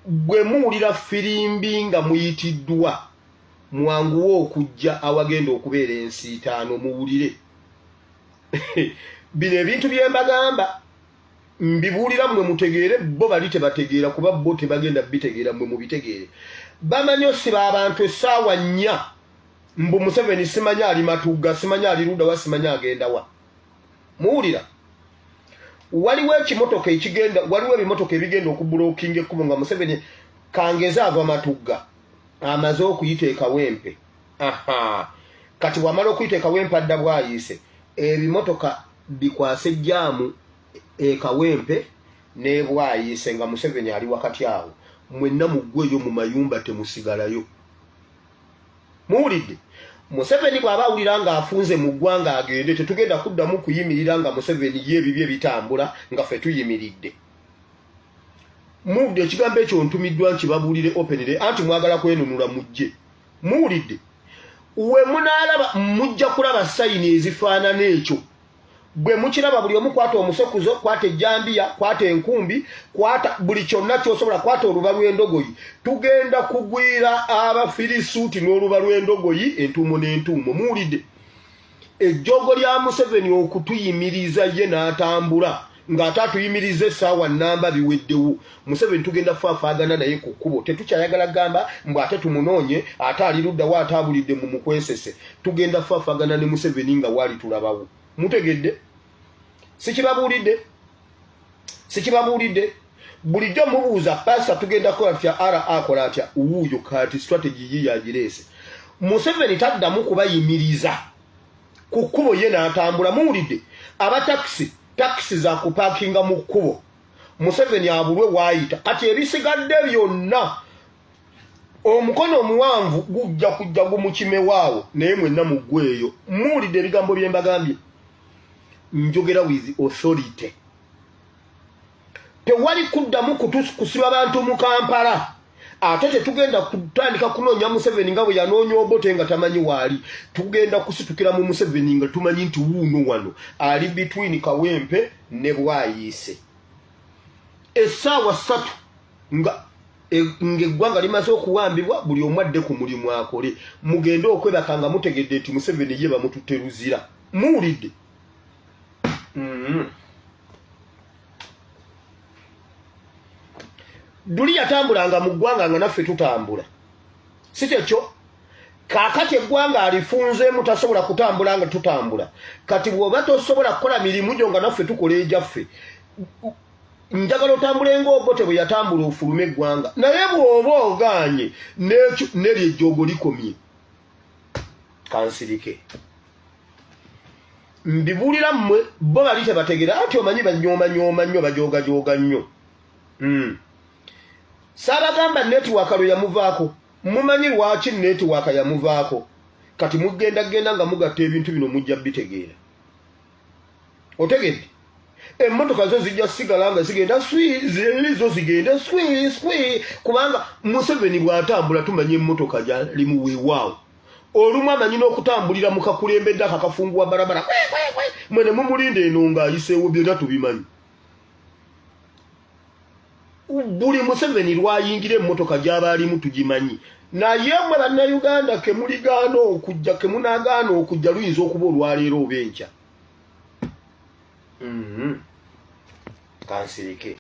bwe muwulira firimbi nga muyitiddwa mwanguwe okujja awagenda okubeera ensiitaano muwulire. Bino ebintu bye mbagamba mbibuulira mmwe mutegeere, bo bali tebategeera kuba bo tebagenda bitegeera mmwe mubitegeere. Bamanyi osiba abantu essaawa 4 mbu Museveni simanya ali Matugga, simanya ali Ludawa, simanya agenda wa. Muwulira waliwo ekimotoka ekigenda, waliwo ebimotoka ebigenda okubulookinga ekkubo nga Museveni kangeza ava Matugga amaze okuyita e Kawempe. Kati wamala okuyita e Kawempe adda bwayise ebimotoka bikwase jaamu e Kawempe ne bwayise nga Museveni ali wakati awo. Mwenna muggweyo mu mayumba temusigalayo. Muwulidde Museveni bw'aba awulira nga afunze mu ggwanga agende, tetugenda kuddamu kuyimirira nga Museveni y'ebibye bitambula nga ffe tuyimiridde. Muwulidde ekigambo ekyo ntumiddwa nkibabuulire openire anti mwagala kwenunula mujje. Muwulidde we munaalaba mujja kulaba sayini ezifaanana ekyo. Bwe mukiraba buli omu kwata omusekuzo, kwata ejjambiya, kwata enkumbi, kwata buli kyonna ky'osobola, kwata oluba lw'endogoyi. Tugenda kugwira abafirisuuti n'oluba lw'endogoyi entuumo n'entuumo. Muwulidde ejjogo lya Museveni okutuyimiriza ye n'atambula ng'ate atuyimiriza essaawa nnamba biweddewo. Museveni tugenda faafaagana naye ku kkubo. Tetukyayagala gamba mbu ate tumunoonye ate ali Ludawo ate abulidde mu mukwesese. Tugenda faafaagana ne Museveni nga waali tulabawo. Mutegedde sikibabuulidde bulijjo mubuuza pasa tugenda kola tya akola atya wuuyo kati strategy ye yagireese. Museveni taddamu kubayimiriza ku kkubo ye n'atambula. Muwulidde taxi za kupaakinga mu kkubo Museveni abulwe waayita. Kati ebisigadde byonna omukono omuwanvu gujja kujja gumukime waawo naye mwenna muggweeyo. Muwulidde ebigambo bye mbagambye. Njogera with authority. Tewali kuddamu kusiba abantu mu Kampala. Ate tetugenda kutandika kunoonya Museveni nga bwe yanoonya Obote nga tamanyi waali. Tugenda kusitukira mu Museveni nga tumanyi nti wuuno wano ali between Kawempe ne Bwayise. Essaawa 3 nga eggwanga limaze okuwambibwa buli omu adde ku mulimu akole. Mugende okwebaka nga mutegedde nti Museveni ye bamututte luzira. Muwulidde Duli yatambulanga mu ggwanga nga naffe tutambula. Si kyekyo kaakati eggwanga alifunzeemu tasobola kutambula nga tutambula. Kati bw'oba tosobola kukola mirimu gyo nga naffe tukola egyaffe, njagala otambule ng'Obote bwe yatambula ofulume eggwanga. Naye bw'oba ogaanye neryo ejjoogo likomye kansirike. Mbibuulira mmwe bo bali tebategeera ati omanyi banyooma nnyo bajooga nnyo. Saabagamba netiwaaka lwe yamuvaako. Mumanyi lwaki netiwaaka yamuvaako. Kati mugenda nga mugatta ebintu bino mujja bitegeera. Otegedde emmotoka zo zijja sigala nga zigenda zo zigenda swi kubanga Museveni bw'atambula tumanyi emmotoka gyalimu weewaawo. Olumu amanyi n'okutambulira mu kakulembedde akakafunguwa barabara mwene mumulinde eno ng'ayiseewo byonna tubimanyi. Buli Museveni lwayingira emmotoka gy'aba alimu tugimanyi. Naye mmwe bannayuganda kemunaagaana okujja luyinza okuba olwaleero oba enkya. Kansirike.